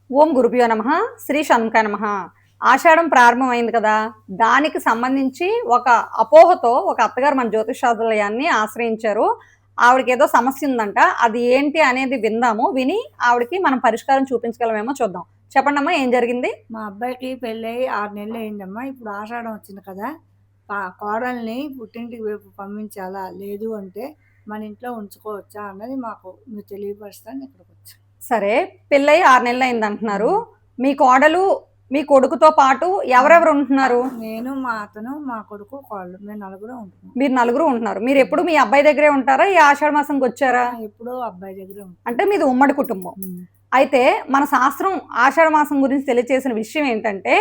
ఓం గురుభ్యో నమః. శ్రీ షణ్ముఖాయ నమః. ఆషాఢం ప్రారంభమైంది కదా, దానికి సంబంధించి ఒక అపోహతో ఒక అత్తగారు మన జ్యోతిషాలయాన్ని ఆశ్రయించారు. ఆవిడకి ఏదో సమస్య ఉందంట. అది ఏంటి అనేది విందాము. విని ఆవిడకి మనం పరిష్కారం చూపించగలమేమో చూద్దాం. చెప్పండమ్మా, ఏం జరిగింది? మా అబ్బాయికి పెళ్ళయి 6 నెలలు అయిందమ్మా. ఇప్పుడు ఆషాఢం వచ్చింది కదా! కోడల్ని పుట్టింటికి పంపించాలా? లేదు అంటే మన ఇంట్లో ఉంచుకోవచ్చా అన్నది మాకు మీరు తెలియపరుస్తాను ఇక్కడికొచ్చాం. సరే, పెళ్ళై 6 నెలలు అయిందంటున్నారు. మీ కోడలు, మీ కొడుకుతో పాటు ఎవరెవరు ఉంటున్నారు? నేను, మా అతను, మా కొడుకు, కోడలు మేము నలుగురం ఉంటున్నాం. మీరు నలుగురు ఉంటున్నారు. మీరు ఎప్పుడు మీ అబ్బాయి దగ్గరే ఉంటారా? ఈ ఆషాఢ మాసంకి వచ్చారా? ఎప్పుడో అబ్బాయి దగ్గరే ఉంటాం. అంటే మీది ఉమ్మడి కుటుంబం. అయితే మన శాస్త్రం ఆషాఢ మాసం గురించి తెలియచేసిన విషయం ఏంటంటే,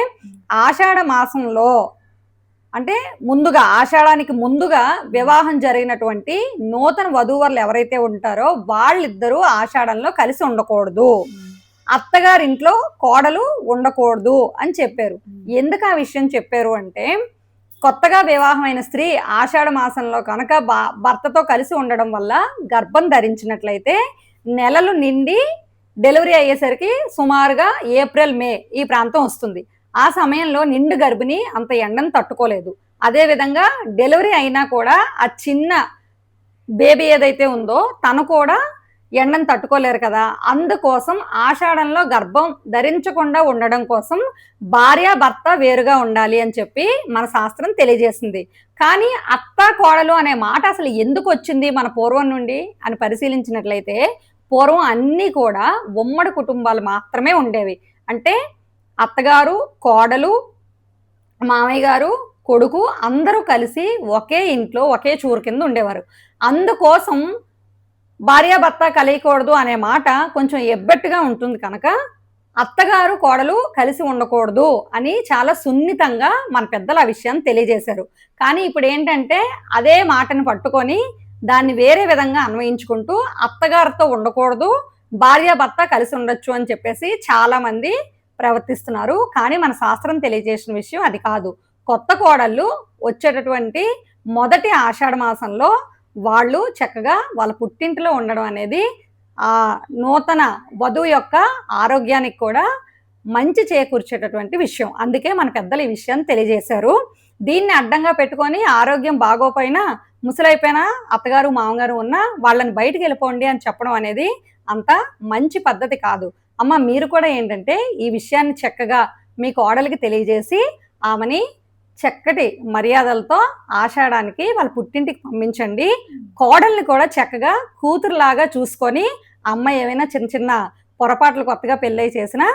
ఆషాఢ మాసంలో అంటే ముందుగా ఆషాఢానికి ముందుగా వివాహం జరిగినటువంటి నూతన వధూవరులు ఎవరైతే ఉంటారో వాళ్ళిద్దరూ ఆషాఢంలో కలిసి ఉండకూడదు, అత్తగారింట్లో కోడలు ఉండకూడదు అని చెప్పారు. ఎందుకు ఆ విషయం చెప్పారు అంటే, కొత్తగా వివాహమైన స్త్రీ ఆషాఢ మాసంలో కనుక భర్తతో కలిసి ఉండడం వల్ల గర్భం ధరించినట్లయితే నెలలు నిండి డెలివరీ అయ్యేసరికి సుమారుగా ఏప్రిల్ మే ఈ ప్రాంతం వస్తుంది. ఆ సమయంలో నిండు గర్భిణి అంత ఎండను తట్టుకోలేదు. అదేవిధంగా డెలివరీ అయినా కూడా ఆ చిన్న బేబీ ఏదైతే ఉందో తను కూడా ఎండను తట్టుకోలేరు కదా. అందుకోసం ఆషాఢంలో గర్భం ధరించకుండా ఉండడం కోసం భార్య భర్త వేరుగా ఉండాలి అని చెప్పి మన శాస్త్రం తెలియజేసింది. కానీ అత్త కోడలు అనే మాట అసలు ఎందుకు వచ్చింది మన పూర్వం నుండి అని పరిశీలించినట్లయితే, పూర్వం అన్నీ కూడా ఉమ్మడి కుటుంబాలు మాత్రమే ఉండేవి. అంటే అత్తగారు, కోడలు, మామయ్య గారు, కొడుకు అందరూ కలిసి ఒకే ఇంట్లో ఒకే చూరు కింద ఉండేవారు. అందుకోసం భార్యాభర్త కలియకూడదు అనే మాట కొంచెం ఎబ్బెట్టుగా ఉంటుంది కనుక అత్తగారు కోడలు కలిసి ఉండకూడదు అని చాలా సున్నితంగా మన పెద్దలు ఆ విషయాన్ని తెలియజేశారు. కానీ ఇప్పుడు ఏంటంటే అదే మాటను పట్టుకొని దాన్ని వేరే విధంగా అన్వయించుకుంటూ అత్తగారితో ఉండకూడదు, భార్యాభర్త కలిసి ఉండొచ్చు అని చెప్పేసి చాలా మంది ప్రవర్తిస్తున్నారు. కానీ మన శాస్త్రం తెలియజేసిన విషయం అది కాదు. కొత్త కోడళ్ళు వచ్చేటటువంటి మొదటి ఆషాఢ మాసంలో వాళ్ళు చక్కగా వాళ్ళ పుట్టింటిలో ఉండడం అనేది ఆ నూతన వధువు యొక్క ఆరోగ్యానికి కూడా మంచి చేకూర్చేటటువంటి విషయం. అందుకే మన పెద్దలు ఈ విషయాన్ని తెలియజేశారు. దీన్ని అడ్డంగా పెట్టుకొని ఆరోగ్యం బాగోపోయినా, ముసలైపోయినా, అత్తగారు మామగారు ఉన్నా వాళ్ళని బయటికి వెళ్ళిపోండి అని చెప్పడం అనేది అంత మంచి పద్ధతి కాదు. అమ్మ, మీరు కూడా ఏంటంటే ఈ విషయాన్ని చక్కగా మీ కోడలికి తెలియజేసి ఆమెని చక్కటి మర్యాదలతో ఆషాఢానికి వాళ్ళ పుట్టింటికి పంపించండి. కోడల్ని కూడా చక్కగా కూతురులాగా చూసుకొని అమ్మ ఏమైనా చిన్న చిన్న పొరపాట్లు కొత్తగా పెళ్ళై చేసినా